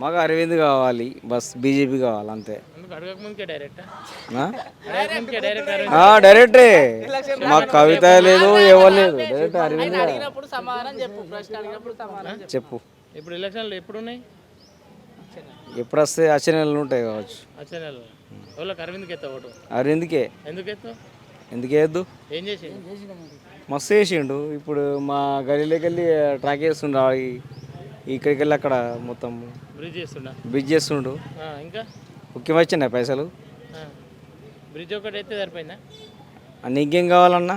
మాకు అరవింద్ కావాలి, bus BJP కావాలి అంతే. ఎందుకు అడగక ముందుకే డైరెక్ట్ ఆ? అడగక ముందుకే డైరెక్ట్ డైరెక్టే, మాకు కవిత లేదు, ఎవరు లేదు, డైరెక్ట్ అరవింద్ అడిగినప్పుడు సమాధానం చెప్పు, ప్రశ్న అడిగినప్పుడు సమాధానం చెప్పు. చెప్పు. ఇప్పుడు ఎలక్షన్లు ఎప్పుడు ఉన్నాయి? ఎప్పుడు వస్తే వచ్చే నెలలు ఉంటాయి కావచ్చు. వచ్చే నెలలో ఎవరికి అరవింద్కి ఎత్తా ఓటు? అరవింద్కే. ఎందుకు ఎత్తావు? ఎందుకేయద్దు, ఏం చేసి మస్తు చేసిండు. ఇప్పుడు మా గలీలోకి వెళ్ళి ట్రాక్ చేస్తుండు, ఇక్కడికి వెళ్ళి అక్కడ మొత్తం బ్రిడ్జ్ చేస్తున్నా బ్రిడ్జ్ చేస్తుండు. ఇంకా ముఖ్యం వచ్చినాయి పైసలు. బ్రిడ్జ్ ఒకటి అయితే సరిపోయిందా? అన్నీ ఇంకేం కావాలన్నా,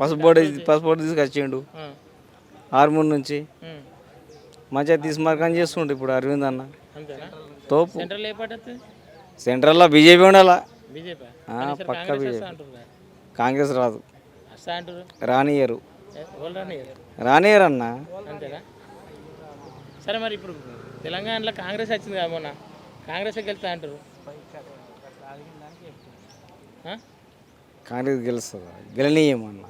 పసుపు తీసుకొచ్చిండు ఆర్మూర్ నుంచి, మంచిగా తీసుమార్కం చేస్తుండు ఇప్పుడు అరవింద్ అన్న. అంతేనా? తోపు. సెంట్రల్ ఏ పార్టీ వస్తుంది? సెంట్రల్లో బీజేపీ ఉండాలా. బీజేపీ పక్క బీజేపీ. కాంగ్రెస్ రాదు, వస్తా అంటారు, రానియరు. రానియరు. రానియరు అన్న. అంతేనా? సరే, మరి ఇప్పుడు తెలంగాణలో కాంగ్రెస్ వచ్చింది కదా మొన్న, కాంగ్రెస్కి వెళ్తా అంటారు. కాంగ్రెస్ గెలుస్తుంది, గెలనీయమన్న.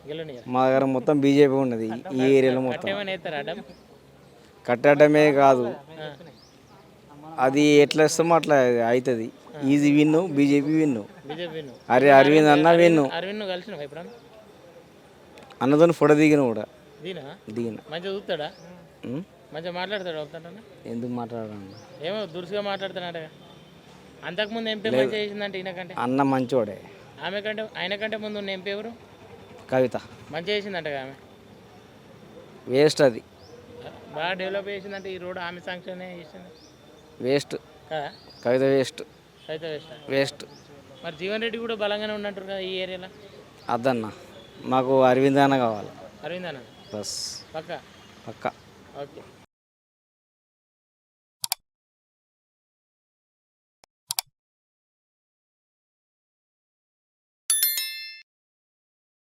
గెలనియరు. మా దగ్గర మొత్తం బీజేపీ ఉన్నది ఈ ఏరియాలో మొత్తం. ఏమైనా వేస్తారా అడ్డం? కట్టడమే కాదు, అది ఎట్లా ఇస్తామో అట్లా అవుతుంది. ఈజీ విన్ను, బీజేపీ విన్ను. బీజేపీ విన్ను. అరవింద్ అన్న విన్ను. అరవింద్ కలిసిన ఇప్పుడు అన్నతో ఫోటో దిగిన కూడా దిగిన మంచిగా చూస్తాడా? మంచిగా మాట్లాడతాడు అవుతాడన్నా? ఎందుకు మాట్లాడాలన్న? ఏమో దురుసుగా మాట్లాడుతున్నాడు. అంతకుముందు ఎంపీ మంచిగా చేసిందంటే ఈయనకంటే. అన్న మంచోడే. ఆమె కంటే ఆయన కంటే ముందు ఉన్న ఎంపీ ఎవరు? కవిత. మంచిగా చేసిందంట ఆమె. వేస్ట్ అది. బాగా డెవలప్ చేసిందంటే ఈ రోడ్ ఆమె శాంక్షన్ చేసింది. వేస్ట్ కదా? కవిత వేస్ట్. కవిత వేస్ట్. వేస్ట్. మరి జీవన్ రెడ్డి కూడా బలంగానే ఉన్నట్టు కదా ఈ ఏరియాలో. అదన్న, మాకు అరవింద్ అన్న కావాలి. అరవింద్ అన్న బస్ పక్క. పక్క. ఓకే.